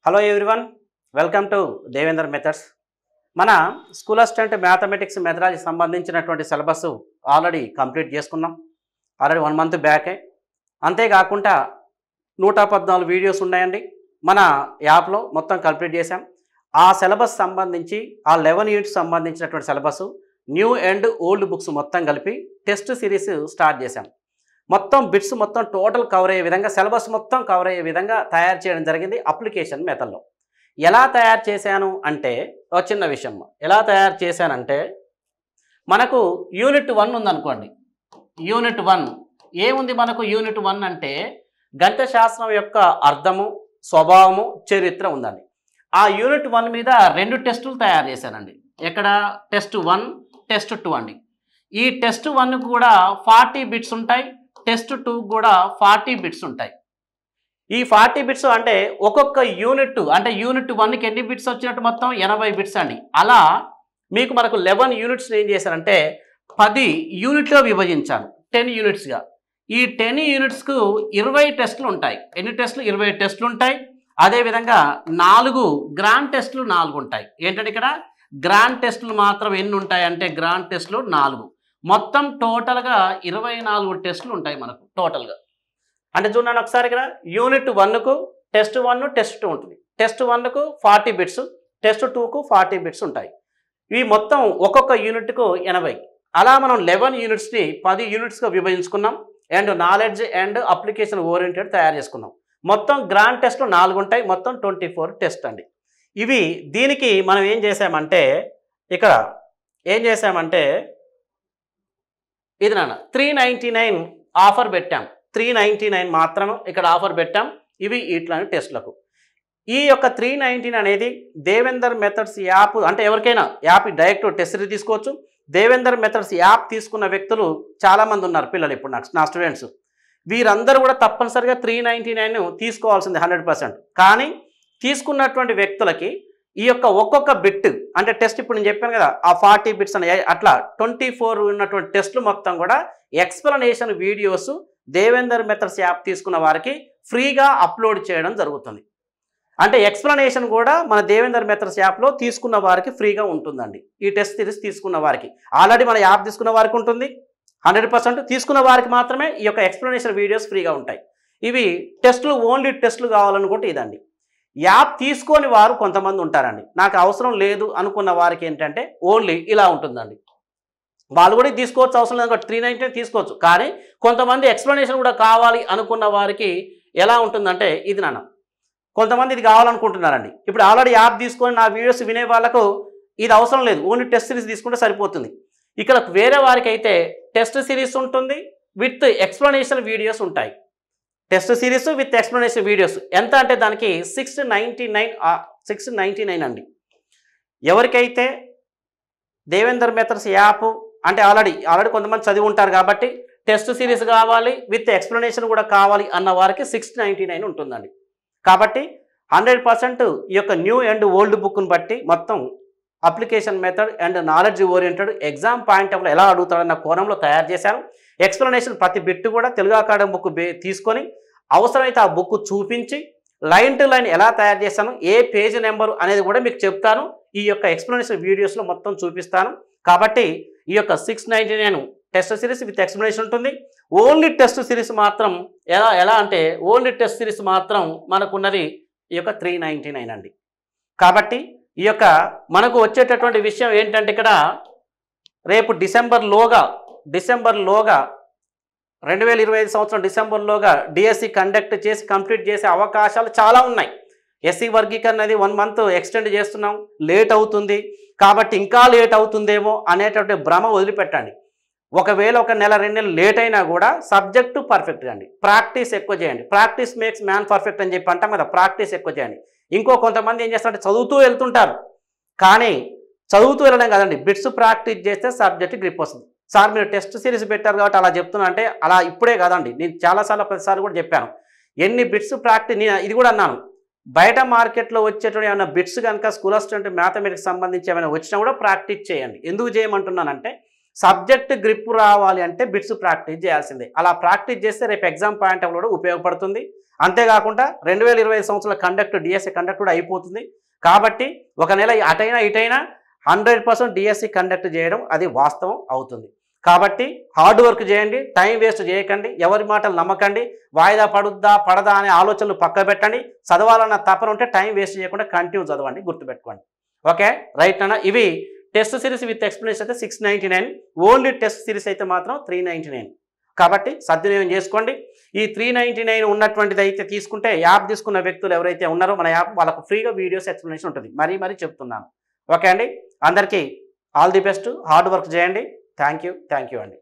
Hello everyone, welcome to Devender methods. మన school assistant mathematics methodology సంబంధించినటువంటి syllabus already complete చేసుకున్నాం. Already 1 month బ్యాకే. అంతేకాకుండా 114 వీడియోస్ ఉన్నాయండి మన యాప్లో, మొత్తం కంప్లీట్ చేశాం. ఆ సిలబస్ సంబంధించి ఆ 11 యూనిట్స్ సంబంధించినటువంటి syllabus new and old books మొత్తం కలిపి టెస్ట్ సిరీస్ స్టార్ట్ చేశాం. మొత్తం బిట్స్ మొత్తం టోటల్ కవర్ అయ్యే విధంగా, సిలబస్ మొత్తం కవర్ అయ్యే విధంగా తయారు చేయడం జరిగింది అప్లికేషన్ మెథడ్లో. ఎలా తయారు చేశాను అంటే, ఒక చిన్న విషయం, ఎలా తయారు చేశానంటే, మనకు యూనిట్ 1 ఉందనుకోండి. యూనిట్ 1 ఏముంది మనకు? యూనిట్ 1 అంటే గణిత శాస్త్రం యొక్క అర్థము, స్వభావము, చరిత్ర ఉందండి. ఆ యూనిట్ 1 మీద 2 టెస్టులు తయారు చేశానండి. ఎక్కడ? టెస్ట్ 1, టెస్ట్ 2 అండి. ఈ టెస్ట్ 1 కూడా 40 బిట్స్ ఉంటాయి, టెస్ట్ 2 కూడా 40 బిట్స్ ఉంటాయి. ఈ 40 బిట్స్ అంటే ఒక్కొక్క యూనిట్, అంటే యూనిట్ 1కి ఎన్ని బిట్స్ వచ్చినట్టు? మొత్తం 80 బిట్స్ అండి. అలా మీకు మనకు 11 యూనిట్స్ ఏం చేశానంటే 10 యూనిట్లో విభజించాను, 10 యూనిట్స్గా. ఈ 10 యూనిట్స్కు 20 టెస్టులు ఉంటాయి. ఎన్ని టెస్టులు? 20 టెస్టులు ఉంటాయి. అదేవిధంగా 4 గ్రాండ్ టెస్టులు 4 ఉంటాయి. ఏంటంటే ఇక్కడ గ్రాండ్ టెస్టులు మాత్రం ఎన్ని ఉంటాయి అంటే, గ్రాండ్ టెస్టులు 4. మొత్తం టోటల్గా 24 టెస్టులు ఉంటాయి మనకు టోటల్గా. అంటే చూడండి ఒకసారి, ఇక్కడ యూనిట్ 1కు టెస్ట్ 1, టెస్ట్ 2 ఉంటుంది. టెస్ట్ 1కు 40 బిట్స్, టెస్ట్ 2కు 40 బిట్స్ ఉంటాయి. ఇవి మొత్తం ఒక్కొక్క యూనిట్కు 80. అలా మనం 11 యూనిట్స్ని 10 యూనిట్స్గా విభజించుకున్నాం. And knowledge and application oriented తయారు చేసుకున్నాం. మొత్తం గ్రాండ్ టెస్ట్లు 4 ఉంటాయి. మొత్తం 24 టెస్ట్ అండి ఇవి. దీనికి మనం ఏం చేసామంటే, ఇక్కడ ఏం చేసామంటే, ఇది నాన్న 399 ఆఫర్ పెట్టాం. 399 మాత్రం ఇక్కడ ఆఫర్ పెట్టాం. ఇవి ఇట్లాంటి టెస్టులకు. ఈ యొక్క 399 అనేది దేవేందర్ మెథడ్స్ యాప్, అంటే ఎవరికైనా యాప్ డైరెక్ట్ టెస్ట్ తీసుకోవచ్చు. దేవేందర్ మెథడ్స్ యాప్ తీసుకున్న వ్యక్తులు చాలామంది ఉన్నారు, పిల్లలు ఇప్పుడు నా స్టూడెంట్స్. వీరందరూ కూడా తప్పనిసరిగా 399 తీసుకోవాల్సింది 100%. కానీ తీసుకున్నటువంటి వ్యక్తులకి ఈ యొక్క ఒక్కొక్క బిట్, అంటే టెస్ట్ ఇప్పుడు నేను చెప్పాను కదా, ఆ 40 బిట్స్ అని, అట్లా 24 ఉన్నటువంటి టెస్టులు మొత్తం కూడా explanation videos Devender methods app తీసుకున్న వారికి ఫ్రీగా అప్లోడ్ చేయడం జరుగుతుంది. అంటే ఎక్స్ప్లెనేషన్ కూడా మన దేవేందర్ మెథడ్స్ యాప్లో తీసుకున్న వారికి ఫ్రీగా ఉంటుందండి. ఈ టెస్ట్ సిరీస్ తీసుకున్న వారికి, ఆల్రెడీ మన యాప్ తీసుకున్న వారికి ఉంటుంది 100%. తీసుకున్న వారికి మాత్రమే ఈ యొక్క ఎక్స్ప్లెనేషన్ వీడియోస్ ఫ్రీగా ఉంటాయి. ఇవి టెస్టులు, ఓన్లీ టెస్టులు కావాలనుకుంటే ఇదండి. యాప్ తీసుకొని వారు కొంతమంది ఉంటారండి. నాకు అవసరం లేదు అనుకున్న వారికి ఏంటంటే ఓన్లీ ఇలా ఉంటుందండి. వాళ్ళు కూడా తీసుకోవచ్చు, అవసరం లేదు, 399 తీసుకోవచ్చు. కానీ కొంతమంది ఎక్స్ప్లెనేషన్ కూడా కావాలి అనుకున్న వారికి ఎలా ఉంటుందంటే, ఇది నాన్న కొంతమంది ఇది కావాలనుకుంటున్నారండి. ఇప్పుడు ఆల్రెడీ యాప్ తీసుకొని నా వీడియోస్ వినే వాళ్ళకు ఇది అవసరం లేదు, ఓన్లీ టెస్ట్ సిరీస్ తీసుకుంటే సరిపోతుంది. ఇక్కడ వేరే వారికి అయితే టెస్ట్ సిరీస్ ఉంటుంది విత్ ఎక్స్ప్లెనేషన్ వీడియోస్ ఉంటాయి. Test series with explanation videos ఎంత అంటే దానికి 699 అండి. ఎవరికైతే దేవేందర్ మెథడ్స్ యాప్ అంటే ఆల్రెడీ కొంతమంది చదివి ఉంటారు కాబట్టి టెస్ట్ సిరీస్ కావాలి విత్ ఎక్స్ప్లెనేషన్ కూడా కావాలి అన్న వారికి 699 ఉంటుందండి. కాబట్టి 100% ఈ యొక్క న్యూ అండ్ ఓల్డ్ బుక్ను బట్టి మొత్తం application method and knowledge oriented exam point of ఎలా అడుగుతాడన్న కోణంలో తయారు చేశాను. ఎక్స్ప్లెనేషన్ ప్రతి బిట్ కూడా తెలుగు అకాడమీ బుక్ తీసుకొని అవసరమైతే ఆ బుక్ చూపించి లైన్ టు లైన్ ఎలా తయారు చేస్తాను, ఏ పేజ్ నెంబర్ అనేది కూడా మీకు చెప్తాను. ఈ యొక్క ఎక్స్ప్లెనేషన్ వీడియోస్లో మొత్తం చూపిస్తాను. కాబట్టి ఈ యొక్క 699 టెస్ట్ సిరీస్ విత్ ఎక్స్ప్లెనేషన్ ఉంటుంది. ఓన్లీ టెస్ట్ సిరీస్ మాత్రం ఎలా అంటే, ఓన్లీ టెస్ట్ సిరీస్ మాత్రం మనకున్నది ఈ యొక్క 399 అండి. కాబట్టి ఈ యొక్క మనకు వచ్చేటటువంటి విషయం ఏంటంటే, ఇక్కడ రేపు డిసెంబర్లోగా 2025 సంవత్సరం డిసెంబర్లోగా డిఎస్సి కండక్ట్ చేసి కంప్లీట్ చేసే అవకాశాలు చాలా ఉన్నాయి. ఎస్సీ వర్గీకరణ అనేది 1 మంత్ ఎక్స్టెండ్ చేస్తున్నాం, లేట్ అవుతుంది కాబట్టి ఇంకా లేట్ అవుతుందేమో అనేటువంటి భ్రమ వదిలిపెట్టండి. ఒకవేళ 1 నెల 2 నెలలు లేట్ అయినా కూడా సబ్జెక్టు పర్ఫెక్ట్గా అండి, ప్రాక్టీస్ ఎక్కువ చేయండి. ప్రాక్టీస్ మేక్స్ మ్యాన్ పర్ఫెక్ట్ అని చెప్పి అంటాం కదా, ప్రాక్టీస్ ఎక్కువ చేయండి. ఇంకో కొంతమంది ఏం చేస్తారంటే చదువుతూ వెళ్తుంటారు, కానీ చదువుతూ వెళ్ళడం కాదండి, బిట్స్ ప్రాక్టీస్ చేస్తే సబ్జెక్ట్ గ్రిప్ వస్తుంది. సార్ మీరు టెస్ట్ సిరీస్ పెట్టారు కాబట్టి అలా చెప్తున్నా అంటే, అలా ఇప్పుడే కాదండి, నేను చాలాసార్లు ప్రతిసారి కూడా చెప్పాను. ఎన్ని బిట్స్ ప్రాక్టీస్, నేను ఇది కూడా అన్నాను, బయట మార్కెట్లో వచ్చేటువంటి ఏమైనా బిట్స్ కనుక స్కూల్ అసిస్టెంట్ మ్యాథమెటిక్స్ సంబంధించి ఏమైనా వచ్చినా కూడా ప్రాక్టీస్ చేయండి. ఎందుకు చేయమంటున్నానంటే, సబ్జెక్ట్ గ్రిప్ రావాలి అంటే బిట్స్ ప్రాక్టీస్ చేయాల్సిందే. అలా ప్రాక్టీస్ చేస్తే రేపు ఎగ్జామ్ పాయింట్ ఆఫ్ కూడా ఉపయోగపడుతుంది. అంతేకాకుండా 2025 సంవత్సరాల కండక్ట్ డిఎస్సి కండక్ట్ కూడా అయిపోతుంది. కాబట్టి ఒక నెల అటైనా ఇటైనా 100% డిఎస్సి కండక్ట్ చేయడం అది వాస్తవం అవుతుంది. కాబట్టి హార్డ్ వర్క్ చేయండి, టైం వేస్ట్ చేయకండి, ఎవరి మాటలు నమ్మకండి, వాయిదా పడదా అనే ఆలోచనలు పక్క పెట్టండి. చదవాలన్న తపన ఉంటే టైం వేస్ట్ చేయకుండా కంటిన్యూ చదవండి, గుర్తుపెట్టుకోండి. ఓకే రైట్ అన్న. ఇవి టెస్ట్ సిరీస్ విత్ ఎక్స్ప్లెనేషన్ అయితే 699, ఓన్లీ టెస్ట్ సిరీస్ అయితే మాత్రం 399. కాబట్టి సద్వినియోగం చేసుకోండి. ఈ 399 ఉన్నటువంటిది అయితే తీసుకుంటే యాప్ తీసుకున్న వ్యక్తులు ఎవరైతే ఉన్నారో మన యాప్ వాళ్ళకు ఫ్రీగా వీడియోస్ ఎక్స్ప్లెనేషన్ ఉంటుంది. మరీ చెప్తున్నాను. ఓకే అండి, అందరికీ all the best, hard work చేయండి. థ్యాంక్ యూ అండి.